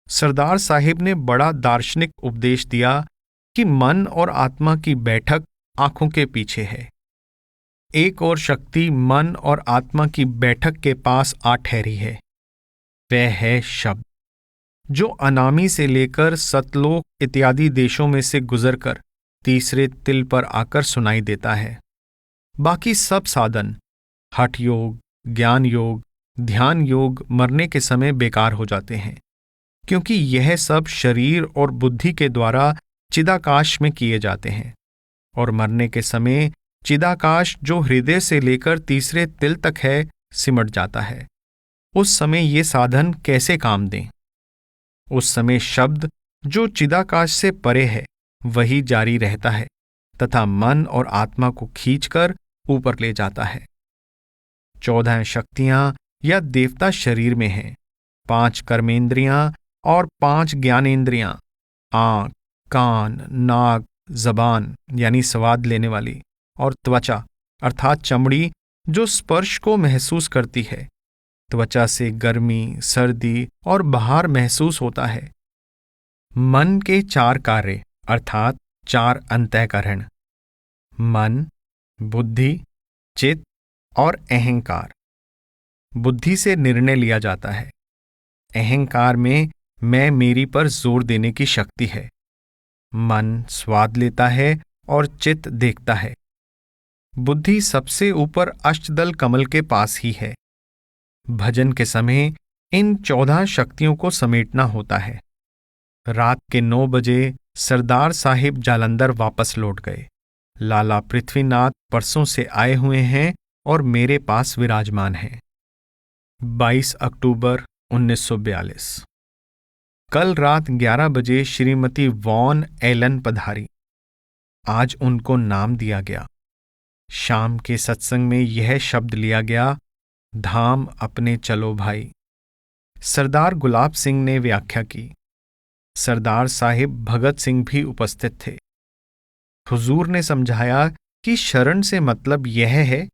सरदार साहिब ने बड़ा दार्शनिक उपदेश दिया कि मन और आत्मा की बैठक आंखों के पीछे है। एक और शक्ति मन और आत्मा की बैठक के पास आ ठहरी है। वह है शब्द, जो अनामी से लेकर सतलोक इत्यादि देशों में से गुजरकर तीसरे तिल पर आकर सुनाई देता है। बाकी सब साधन, हठ योग, ज्ञान योग, ध्यान योग मरने के समय बेकार हो जाते हैं, क्योंकि यह सब शरीर और बुद्धि के द्वारा चिदाकाश में किए जाते हैं, और मरने के समय चिदाकाश जो हृदय से लेकर तीसरे तिल तक है सिमट जाता है। उस समय ये साधन कैसे काम दें? उस समय शब्द जो चिदाकाश से परे है वही जारी रहता है तथा मन और आत्मा को खींचकर ऊपर ले जाता है। 14 शक्तियां या देवता शरीर में हैं, 5 कर्मेंद्रियां और 5 ज्ञानेंद्रियां, आंख, कान, नाक, जबान यानी स्वाद लेने वाली, और त्वचा अर्थात चमड़ी जो स्पर्श को महसूस करती है। त्वचा से गर्मी, सर्दी और बाहर महसूस होता है। मन के 4 कार्य अर्थात 4 अंतःकरण, मन, बुद्धि, चित्त और अहंकार। बुद्धि से निर्णय लिया जाता है। अहंकार में मैं मेरी पर जोर देने की शक्ति है। मन स्वाद लेता है और चित्त देखता है। बुद्धि सबसे ऊपर अष्टदल कमल के पास ही है। भजन के समय इन 14 शक्तियों को समेटना होता है। रात के 9 बजे सरदार साहिब जालंधर वापस लौट गए। लाला पृथ्वीनाथ परसों से आए हुए हैं और मेरे पास विराजमान हैं। 22 अक्टूबर 1942। कल रात 11 बजे श्रीमती वॉन एलन पधारी। आज उनको नाम दिया गया। शाम के सत्संग में यह शब्द लिया गया, धाम अपने चलो भाई। सरदार गुलाब सिंह ने व्याख्या की। सरदार साहिब भगत सिंह भी उपस्थित थे। हुजूर ने समझाया कि शरण से मतलब यह है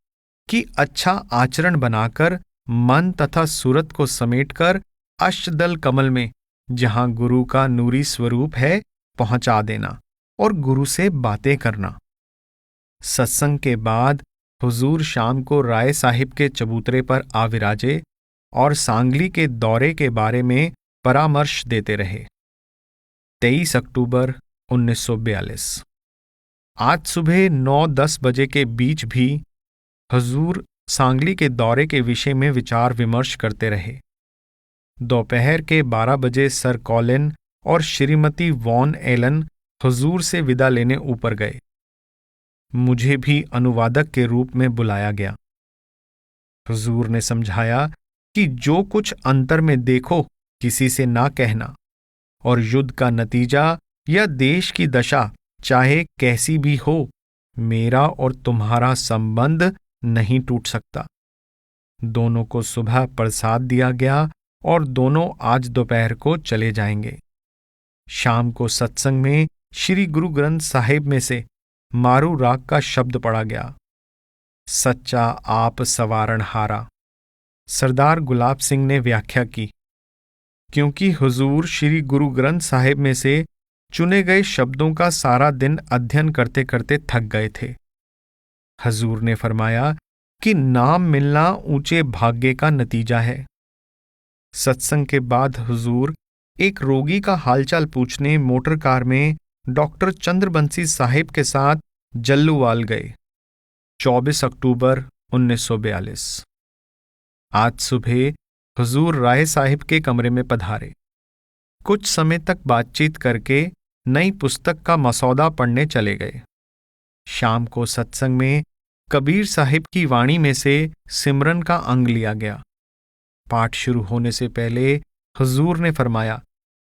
कि अच्छा आचरण बनाकर मन तथा सूरत को समेटकर अष्टदल कमल में, जहां गुरु का नूरी स्वरूप है, पहुंचा देना और गुरु से बातें करना। सत्संग के बाद हुजूर शाम को राय साहिब के चबूतरे पर आ विराजे और सांगली के दौरे के बारे में परामर्श देते रहे। 23 अक्टूबर 1942। आज सुबह 9-10 बजे के बीच भी हुजूर सांगली के दौरे के विषय में विचार विमर्श करते रहे। दोपहर के 12 बजे सर कॉलिन और श्रीमती वॉन एलन हुजूर से विदा लेने ऊपर गए। मुझे भी अनुवादक के रूप में बुलाया गया। हुजूर ने समझाया कि जो कुछ अंतर में देखो किसी से ना कहना, और युद्ध का नतीजा या देश की दशा चाहे कैसी भी हो, मेरा और तुम्हारा संबंध नहीं टूट सकता। दोनों को सुबह प्रसाद दिया गया और दोनों आज दोपहर को चले जाएंगे। शाम को सत्संग में श्री गुरु ग्रंथ साहिब में से मारू राग का शब्द पढ़ा गया, सच्चा आप सवारणहारा। सरदार गुलाब सिंह ने व्याख्या की, क्योंकि हुजूर श्री गुरु ग्रंथ साहिब में से चुने गए शब्दों का सारा दिन अध्ययन करते करते थक गए थे। हुजूर ने फरमाया कि नाम मिलना ऊंचे भाग्य का नतीजा है। सत्संग के बाद हुजूर एक रोगी का हालचाल पूछने मोटर कार में डॉक्टर चंद्रबंसी साहिब के साथ जल्लूवाल गए। 24 अक्टूबर 1942। आज सुबह हुजूर राय साहिब के कमरे में पधारे। कुछ समय तक बातचीत करके नई पुस्तक का मसौदा पढ़ने चले गए। शाम को सत्संग में कबीर साहिब की वाणी में से सिमरन का अंग लिया गया। पाठ शुरू होने से पहले हुजूर ने फरमाया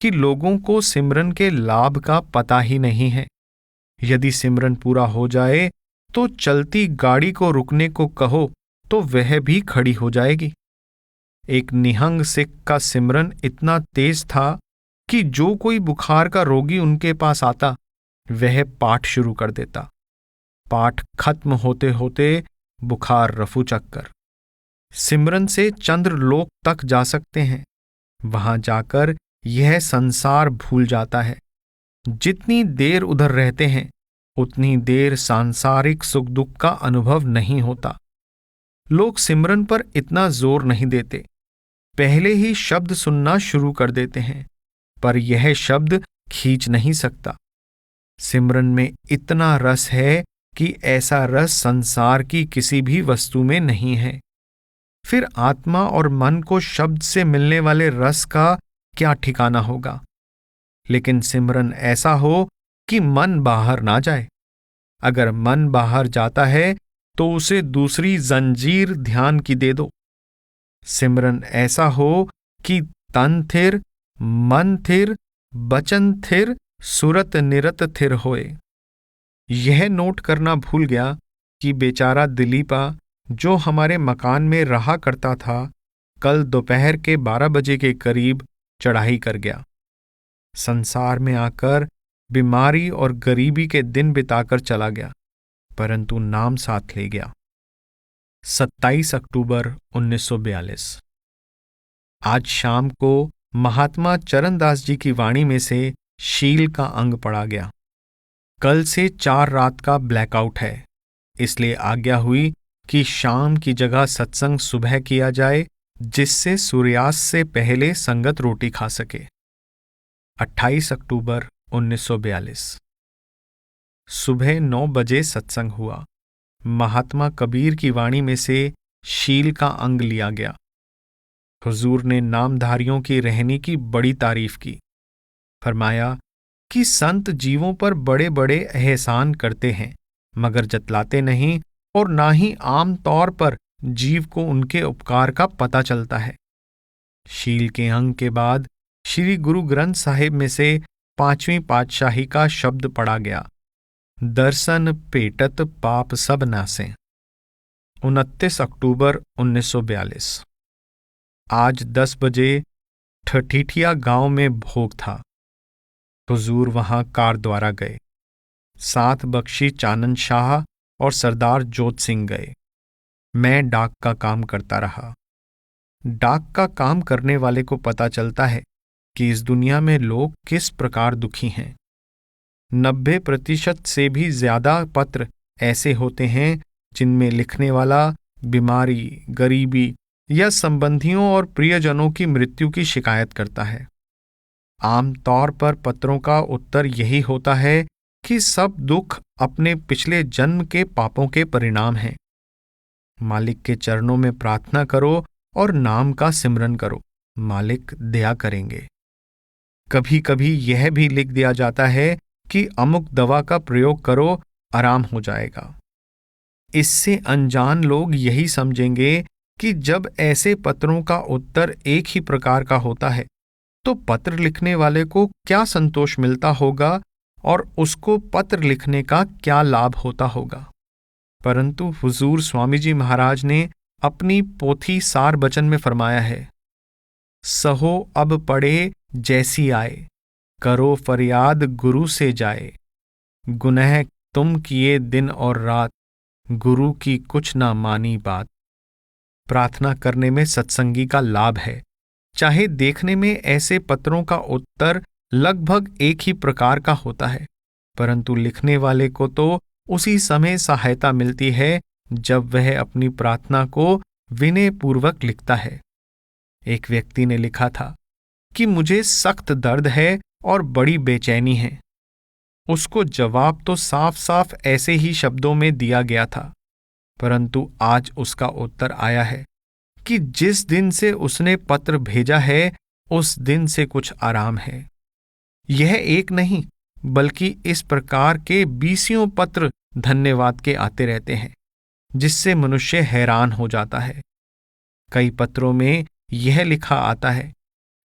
कि लोगों को सिमरन के लाभ का पता ही नहीं है। यदि सिमरन पूरा हो जाए तो चलती गाड़ी को रुकने को कहो तो वह भी खड़ी हो जाएगी। एक निहंग सिख का सिमरन इतना तेज था कि जो कोई बुखार का रोगी उनके पास आता वह पाठ शुरू कर देता। पाठ खत्म होते होते बुखार रफू चक्कर। सिमरन से चंद्रलोक तक जा सकते हैं। वहां जाकर यह संसार भूल जाता है। जितनी देर उधर रहते हैं उतनी देर सांसारिक सुख दुख का अनुभव नहीं होता। लोग सिमरन पर इतना जोर नहीं देते, पहले ही शब्द सुनना शुरू कर देते हैं, पर यह शब्द खींच नहीं सकता। सिमरन में इतना रस है कि ऐसा रस संसार की किसी भी वस्तु में नहीं है। फिर आत्मा और मन को शब्द से मिलने वाले रस का क्या ठिकाना होगा। लेकिन सिमरन ऐसा हो कि मन बाहर ना जाए। अगर मन बाहर जाता है तो उसे दूसरी जंजीर ध्यान की दे दो। सिमरन ऐसा हो कि तन थिर, मन थिर, बचन थिर, सुरत निरत थिर होए। यह नोट करना भूल गया कि बेचारा दिलीपा जो हमारे मकान में रहा करता था, कल दोपहर के 12 बजे के करीब चढ़ाई कर गया। संसार में आकर बीमारी और गरीबी के दिन बिताकर चला गया, परंतु नाम साथ ले गया। 27 अक्टूबर 1942। आज शाम को महात्मा चरणदास जी की वाणी में से शील का अंग पढ़ा गया। कल से 4 रात का ब्लैकआउट है, इसलिए आज्ञा हुई कि शाम की जगह सत्संग सुबह किया जाए, जिससे सूर्यास्त से पहले संगत रोटी खा सके। 28 अक्टूबर 1942। सुबह 9 बजे सत्संग हुआ। महात्मा कबीर की वाणी में से शील का अंग लिया गया। हुजूर ने नामधारियों की रहनी की बड़ी तारीफ की। फरमाया कि संत जीवों पर बड़े बड़े एहसान करते हैं, मगर जतलाते नहीं और ना ही आम तौर पर जीव को उनके उपकार का पता चलता है। शील के अंग के बाद श्री गुरु ग्रंथ साहिब में से 5वीं पातशाही का शब्द पढ़ा गया, दर्शन पेटत पाप सब नासे। 29 अक्टूबर 1942। आज 10 बजे ठठीठिया गांव में भोग था। हुजूर वहां कार द्वारा गए। साथ बख्शी चानन शाह और सरदार जोत सिंह गए। मैं डाक का काम करता रहा। डाक का काम करने वाले को पता चलता है कि इस दुनिया में लोग किस प्रकार दुखी हैं। 90% से भी ज्यादा पत्र ऐसे होते हैं जिनमें लिखने वाला बीमारी, गरीबी या संबंधियों और प्रियजनों की मृत्यु की शिकायत करता है। आम तौर पर पत्रों का उत्तर यही होता है कि सब दुख अपने पिछले जन्म के पापों के परिणाम हैं। मालिक के चरणों में प्रार्थना करो और नाम का सिमरन करो, मालिक दया करेंगे। कभी कभी यह भी लिख दिया जाता है कि अमुक दवा का प्रयोग करो, आराम हो जाएगा। इससे अनजान लोग यही समझेंगे कि जब ऐसे पत्रों का उत्तर एक ही प्रकार का होता है तो पत्र लिखने वाले को क्या संतोष मिलता होगा और उसको पत्र लिखने का क्या लाभ होता होगा। परंतु हुजूर स्वामी जी महाराज ने अपनी पोथी सार बचन में फरमाया है, सहो अब पढ़े जैसी आए, करो फरियाद गुरु से जाए। गुनह तुम किए दिन और रात, गुरु की कुछ ना मानी बात। प्रार्थना करने में सत्संगी का लाभ है। चाहे देखने में ऐसे पत्रों का उत्तर लगभग एक ही प्रकार का होता है, परंतु लिखने वाले को तो उसी समय सहायता मिलती है जब वह अपनी प्रार्थना को विनय पूर्वक लिखता है। एक व्यक्ति ने लिखा था कि मुझे सख्त दर्द है और बड़ी बेचैनी है। उसको जवाब तो साफ साफ ऐसे ही शब्दों में दिया गया था, परंतु आज उसका उत्तर आया है कि जिस दिन से उसने पत्र भेजा है उस दिन से कुछ आराम है। यह एक नहीं बल्कि इस प्रकार के 20 पत्र धन्यवाद के आते रहते हैं, जिससे मनुष्य हैरान हो जाता है। कई पत्रों में यह लिखा आता है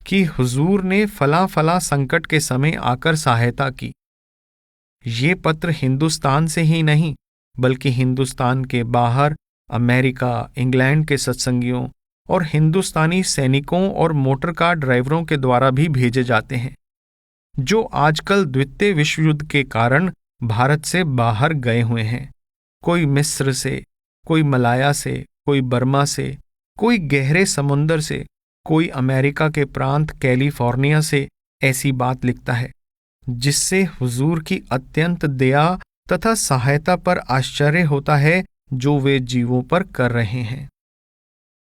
कि हुजूर ने फला फला संकट के समय आकर सहायता की। ये पत्र हिंदुस्तान से ही नहीं बल्कि हिंदुस्तान के बाहर अमेरिका, इंग्लैंड के सत्संगियों और हिंदुस्तानी सैनिकों और मोटर कार ड्राइवरों के द्वारा भी भेजे जाते हैं, जो आजकल द्वितीय विश्व युद्ध के कारण भारत से बाहर गए हुए हैं। कोई मिस्र से, कोई मलाया से, कोई बर्मा से, कोई गहरे समुंदर से, कोई अमेरिका के प्रांत कैलिफोर्निया से ऐसी बात लिखता है जिससे हुजूर की अत्यंत दया तथा सहायता पर आश्चर्य होता है जो वे जीवों पर कर रहे हैं।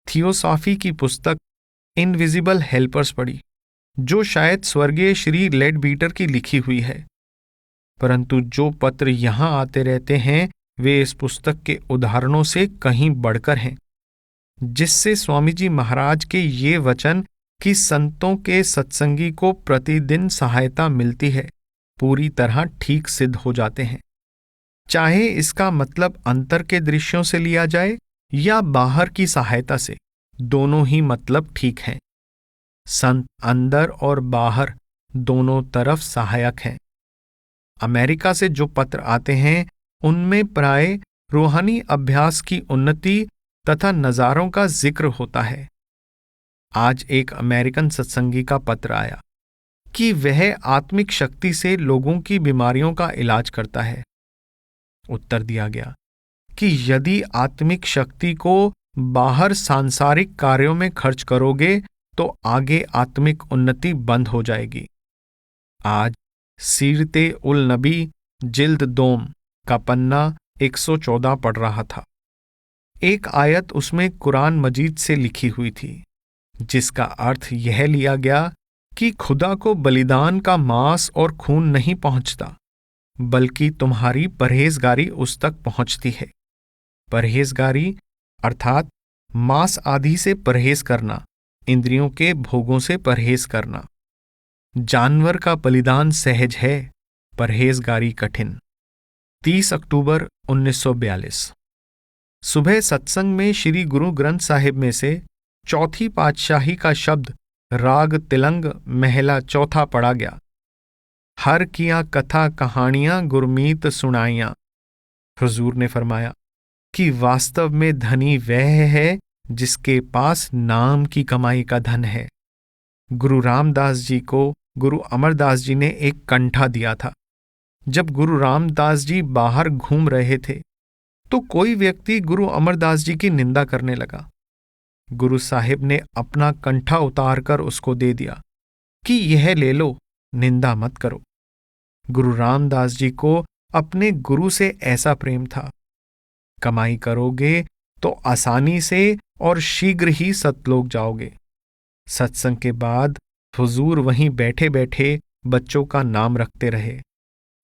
थियोसॉफी की पुस्तक इनविजिबल हेल्पर्स पढ़ी, जो शायद स्वर्गीय श्री लेडबीटर की लिखी हुई है, परंतु जो पत्र यहां आते रहते हैं वे इस पुस्तक के उदाहरणों से कहीं बढ़कर हैं, जिससे स्वामी जी महाराज के ये वचन कि संतों के सत्संगी को प्रतिदिन सहायता मिलती है पूरी तरह ठीक सिद्ध हो जाते हैं। चाहे इसका मतलब अंतर के दृश्यों से लिया जाए या बाहर की सहायता से, दोनों ही मतलब ठीक हैं। संत अंदर और बाहर दोनों तरफ सहायक हैं। अमेरिका से जो पत्र आते हैं उनमें प्राय रूहानी अभ्यास की उन्नति तथा नज़ारों का जिक्र होता है। आज एक अमेरिकन सत्संगी का पत्र आया कि वह आत्मिक शक्ति से लोगों की बीमारियों का इलाज करता है। उत्तर दिया गया कि यदि आत्मिक शक्ति को बाहर सांसारिक कार्यों में खर्च करोगे तो आगे आत्मिक उन्नति बंद हो जाएगी। आज सीरते उल नबी जिल्द 2 का पन्ना 114 पढ़ रहा था। एक आयत उसमें कुरान मजीद से लिखी हुई थी, जिसका अर्थ यह लिया गया कि खुदा को बलिदान का मांस और खून नहीं पहुंचता, बल्कि तुम्हारी परहेजगारी उस तक पहुंचती है। परहेजगारी अर्थात मांस आदि से परहेज करना, इंद्रियों के भोगों से परहेज करना। जानवर का बलिदान सहज है, परहेजगारी कठिन। 30 अक्टूबर 1942। सुबह सत्संग में श्री गुरु ग्रंथ साहिब में से चौथी पातशाही का शब्द राग तिलंग महला चौथा पढ़ा गया। हर किया कथा कहानियां गुरमीत सुनाइयां। हुजूर ने फरमाया कि वास्तव में धनी वह है जिसके पास नाम की कमाई का धन है। गुरु रामदास जी को गुरु अमरदास जी ने एक कंठा दिया था। जब गुरु रामदास जी बाहर घूम रहे थे तो कोई व्यक्ति गुरु अमरदास जी की निंदा करने लगा। गुरु साहिब ने अपना कंठा उतारकर उसको दे दिया कि यह ले लो, निंदा मत करो। गुरु रामदास जी को अपने गुरु से ऐसा प्रेम था। कमाई करोगे तो आसानी से और शीघ्र ही सतलोक जाओगे। सत्संग के बाद हुजूर वहीं बैठे बैठे बच्चों का नाम रखते रहे,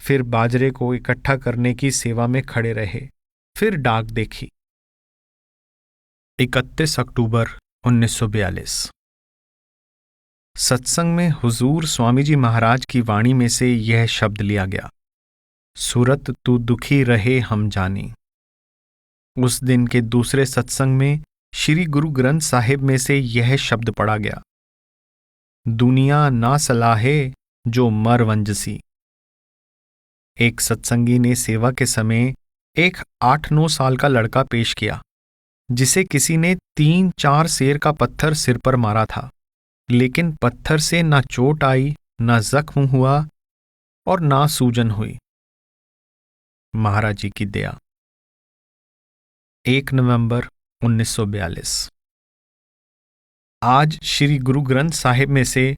फिर बाजरे को इकट्ठा करने की सेवा में खड़े रहे, फिर डाक देखी। 31 अक्टूबर 1942। सत्संग में हुजूर स्वामी जी महाराज की वाणी में से यह शब्द लिया गया, सूरत तू दुखी रहे हम जानी। उस दिन के दूसरे सत्संग में श्री गुरु ग्रंथ साहिब में से यह शब्द पढ़ा गया, दुनिया ना सलाहे जो मर वंजसी। एक सत्संगी ने सेवा के समय एक 8-9 साल का लड़का पेश किया, जिसे किसी ने 3-4 शेर का पत्थर सिर पर मारा था, लेकिन पत्थर से ना चोट आई, ना जख्म हुआ और ना सूजन हुई। महाराज जी की दया। 1 नवंबर 1942। आज श्री गुरु ग्रंथ साहिब में से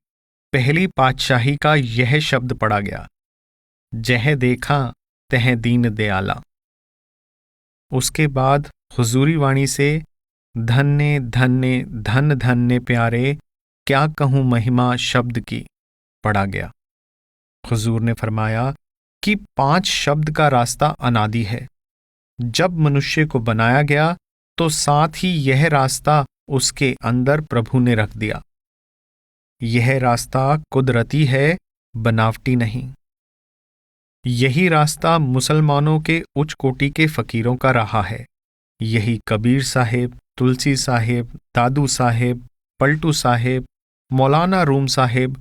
पहली पातशाही का यह शब्द पढ़ा गया, जह देखा तह दीन दयाला। उसके बाद हुजूरी वाणी से धन्य धन्य धन धन्य प्यारे क्या कहूं महिमा शब्द की पढ़ा गया। हुजूर ने फरमाया कि 5 शब्द का रास्ता अनादि है। जब मनुष्य को बनाया गया तो साथ ही यह रास्ता उसके अंदर प्रभु ने रख दिया। यह रास्ता कुदरती है, बनावटी नहीं। यही रास्ता मुसलमानों के उच्च कोटि के फकीरों का रहा है। यही कबीर साहिब, तुलसी साहिब, दादू साहिब, पलटू साहिब, मौलाना रूम साहिब,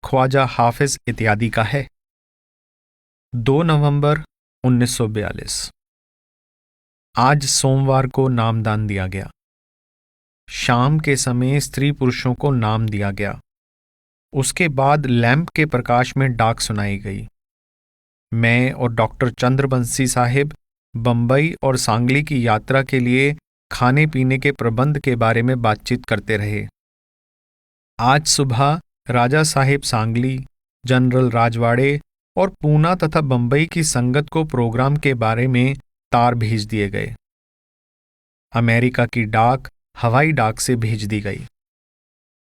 ख्वाजा हाफिज इत्यादि का है। 2 नवंबर 1942। आज सोमवार को नामदान दिया गया। शाम के समय स्त्री पुरुषों को नाम दिया गया। उसके बाद लैंप के प्रकाश में डाक सुनाई गई। मैं और डॉक्टर चंद्रबंसी साहिब बंबई और सांगली की यात्रा के लिए खाने पीने के प्रबंध के बारे में बातचीत करते रहे। आज सुबह राजा साहेब सांगली, जनरल राजवाड़े और पूना तथा बंबई की संगत को प्रोग्राम के बारे में तार भेज दिए गए। अमेरिका की डाक हवाई डाक से भेज दी गई।